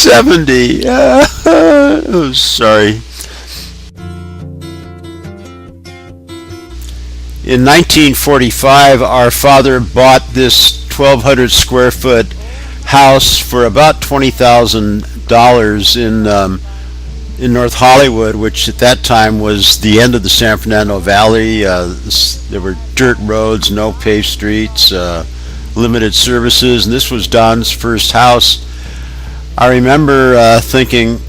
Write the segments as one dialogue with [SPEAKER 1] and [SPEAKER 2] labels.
[SPEAKER 1] 70. Oh, sorry. In 1945, our father bought this 1,200 square foot house for about $20,000 in North Hollywood, which at that time was the end of the San Fernando Valley. There were dirt roads, no paved streets, limited services, and this was Don's first house. I remember thinking,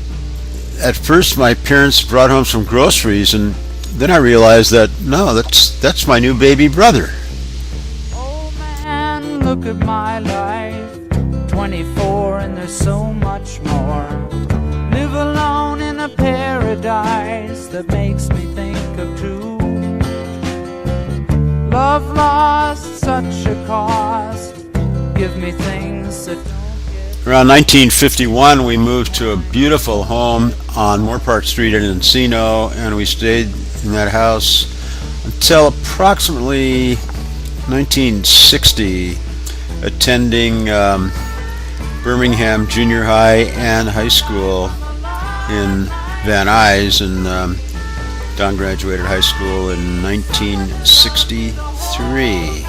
[SPEAKER 1] at first my parents brought home some groceries, and then I realized that, no, that's my new baby brother.
[SPEAKER 2] Oh man, look at my life, 24 and there's so much more. Live alone in a paradise that makes me think of two. Love lost, such a cost, give me things that
[SPEAKER 1] Around 1951, we moved to a beautiful home on Moore Park Street in Encino, and we stayed in that house until approximately 1960, attending Birmingham Junior High and High School in Van Nuys, and Don graduated high school in 1963.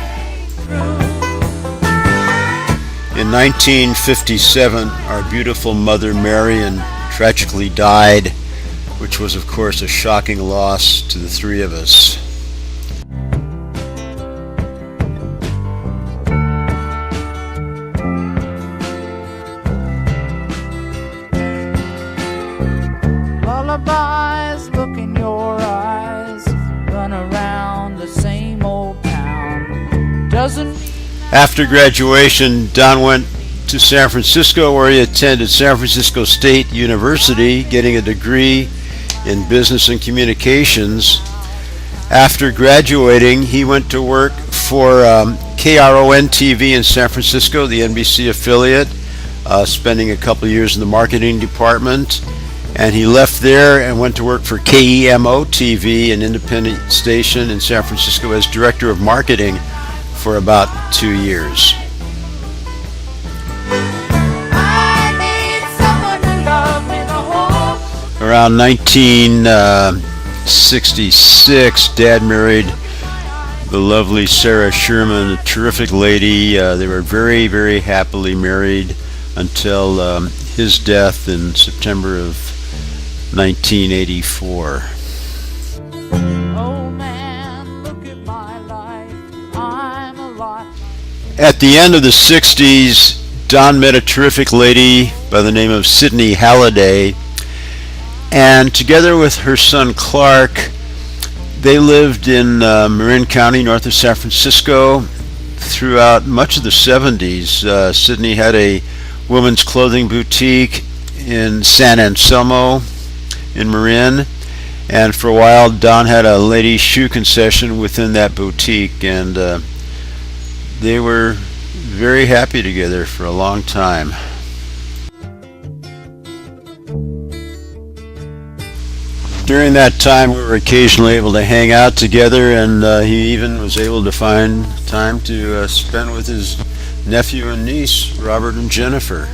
[SPEAKER 1] In 1957, our beautiful mother Marion tragically died, which was of course a shocking loss to the three of us.
[SPEAKER 2] lullabies, look in your eyes, run around the same old town. Doesn't
[SPEAKER 1] After graduation, Don went to San Francisco, where he attended San Francisco State University, getting a degree in business and communications. After graduating, he went to work for KRON TV in San Francisco, the NBC affiliate, spending a couple of years in the marketing department. And he left there and went to work for KEMO TV, an independent station in San Francisco, as director of marketing for about 2 years. Around 1966, Dad married the lovely Sarah Sherman, a terrific lady. They were very, very happily married until his death in September of 1984.
[SPEAKER 2] oh man, look at my life, I'm a lot.
[SPEAKER 1] At the end of the 60s, Don met a terrific lady by the name of Sydney Halliday, and together with her son Clark, they lived in Marin County, north of San Francisco, throughout much of the 70s. Sydney had a women's clothing boutique in San Anselmo in Marin, and for a while Don had a ladies' shoe concession within that boutique, and they were very happy together for a long time. During that time, we were occasionally able to hang out together, and he even was able to find time to spend with his nephew and niece, Robert and Jennifer.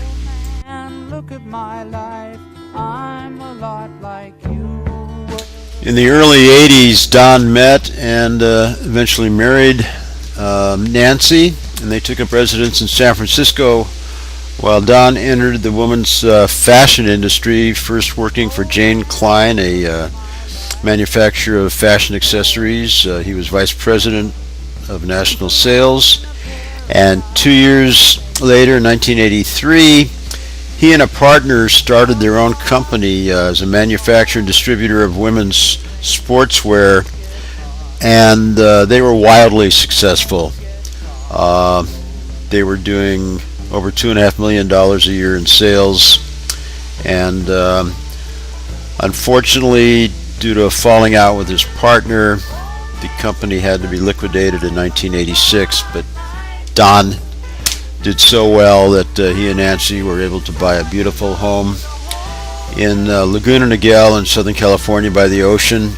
[SPEAKER 2] And look at my life, I'm a lot like you.
[SPEAKER 1] In the early 80s, Don met and eventually married Nancy, and they took up residence in San Francisco while Don entered the women's fashion industry, first working for Jane Klein, a manufacturer of fashion accessories. He was vice president of national sales, and 2 years later, in 1983, he and a partner started their own company as a manufacturer and distributor of women's sportswear, and they were wildly successful. They were doing over $2.5 million a year in sales, and unfortunately, due to a falling out with his partner, the company had to be liquidated in 1986, but Don did so well that he and Nancy were able to buy a beautiful home in Laguna Niguel in Southern California by the ocean,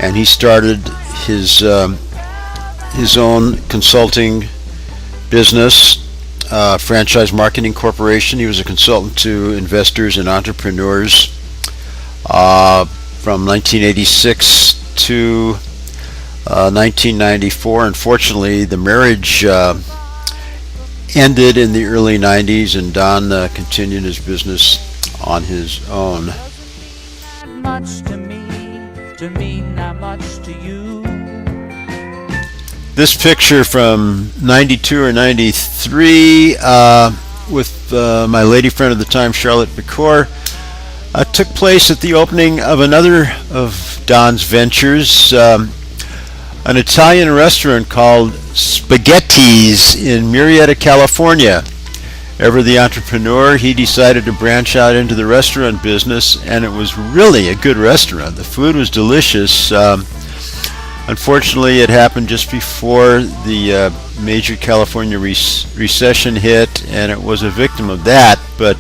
[SPEAKER 1] and he started his own consulting business. Franchise Marketing Corporation. He was a consultant to investors and entrepreneurs from 1986 to 1994. Unfortunately, the marriage ended in the early 90s, and Don continued his business on his own.
[SPEAKER 2] Not much to me, not much to you.
[SPEAKER 1] This picture from 92 or 93 with my lady friend at the time, Charlotte McCore, took place at the opening of another of Don's ventures, an Italian restaurant called Spaghetti's in Murrieta, California. Ever the entrepreneur, he decided to branch out into the restaurant business, and it was really a good restaurant. The food was delicious. Unfortunately, it happened just before the major California recession hit, and it was a victim of that, but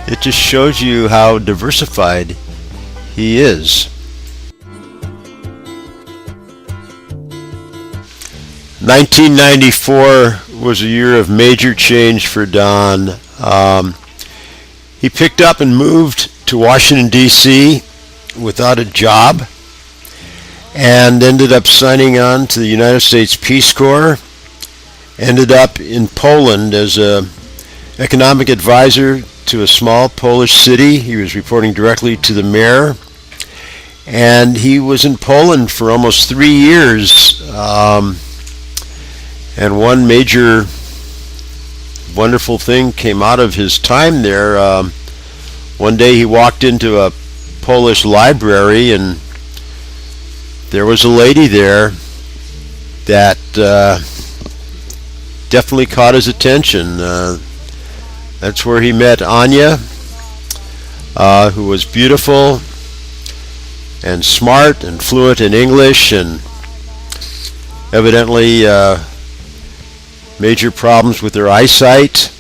[SPEAKER 1] it just shows you how diversified he is. 1994 was a year of major change for Don. He picked up and moved to Washington, D.C. without a job, and ended up signing on to the United States Peace Corps. Ended up in Poland as an economic advisor to a small Polish city. He was reporting directly to the mayor, and he was in Poland for almost 3 years. And one major wonderful thing came out of his time there. One day he walked into a Polish library, and there was a lady there that definitely caught his attention. That's where he met Anya, who was beautiful and smart and fluent in English, and evidently major problems with her eyesight,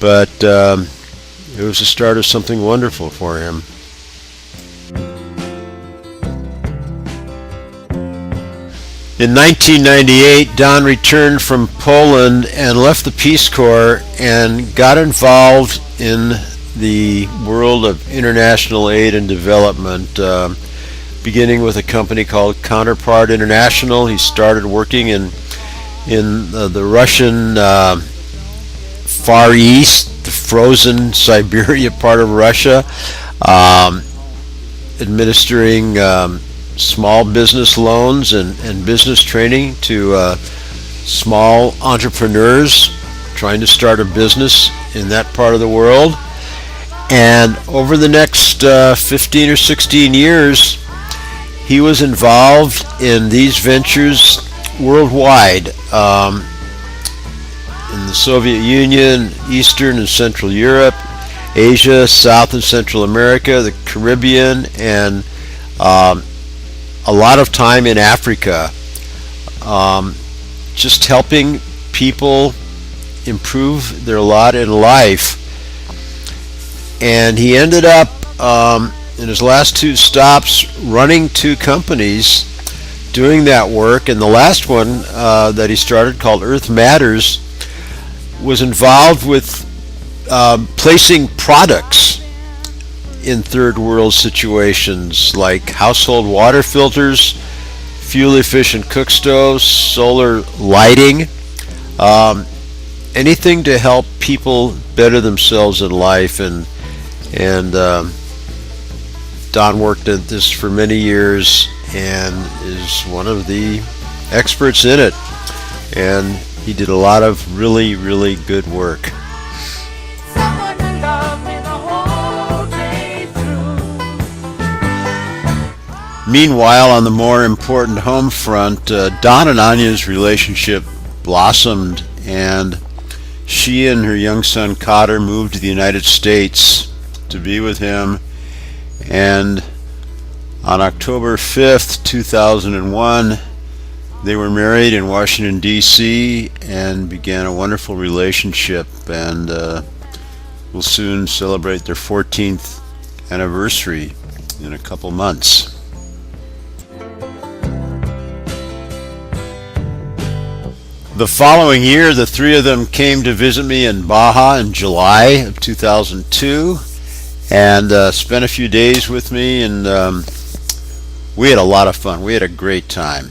[SPEAKER 1] but it was the start of something wonderful for him. In 1998, Don returned from Poland and left the Peace Corps and got involved in the world of international aid and development, beginning with a company called Counterpart International. He started working in the Russian Far East, the frozen Siberia part of Russia, administering small business loans and business training to small entrepreneurs trying to start a business in that part of the world. And over the next 15 or 16 years, he was involved in these ventures worldwide, in the Soviet Union, Eastern and Central Europe, Asia, South and Central America, the Caribbean, and a lot of time in Africa, just helping people improve their lot in life. And he ended up in his last 2 stops running 2 companies doing that work, and the last one that he started, called Earth Matters, was involved with placing products in third world situations like household water filters, fuel efficient cook stoves, solar lighting, anything to help people better themselves in life. And Don worked at this for many years and is one of the experts in it, and he did a lot of really, really good work.
[SPEAKER 2] Someone to love me the whole day through.
[SPEAKER 1] Meanwhile, on the more important home front, Don and Anya's relationship blossomed, and she and her young son Cotter moved to the United States to be with him. And on October 5th, 2001, they were married in Washington, D.C., and began a wonderful relationship, and will soon celebrate their 14th anniversary in a couple months. The following year, the three of them came to visit me in Baja in July of 2002 and spent a few days with me, and we had a lot of fun. We had a great time.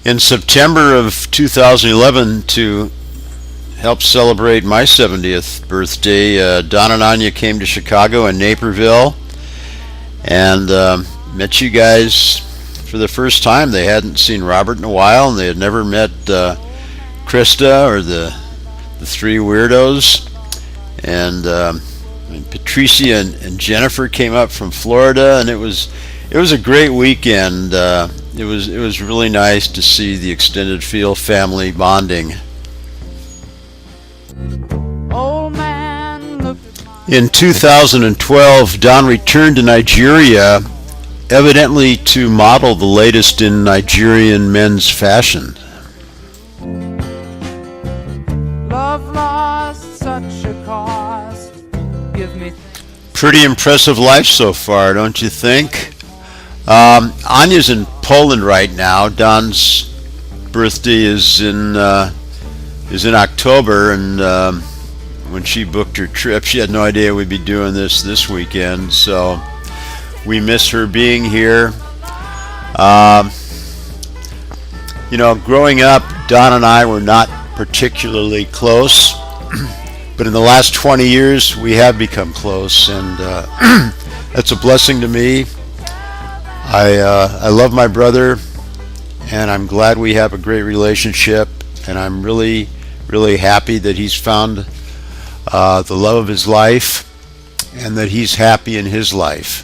[SPEAKER 1] In September of 2011, to help celebrate my 70th birthday, Don and Anya came to Chicago and Naperville and met you guys for the first time. They hadn't seen Robert in a while, and they had never met Krista or the three weirdos. And Patricia and Jennifer came up from Florida, and it was a great weekend. It was really nice to see the extended field family bonding.
[SPEAKER 2] Old man, look at my
[SPEAKER 1] In 2012, Don returned to Nigeria, evidently to model the latest in Nigerian men's fashion.
[SPEAKER 2] love lost such a cost. Give me
[SPEAKER 1] Pretty impressive life so far, don't you think? Anya's in Poland right now. Don's birthday is in October, and when she booked her trip, she had no idea we'd be doing this weekend. So we miss her being here. Growing up, Don and I were not particularly close, but in the last 20 years, we have become close, and that's a blessing to me. I love my brother, and I'm glad we have a great relationship, and I'm really, really happy that he's found the love of his life and that he's happy in his life.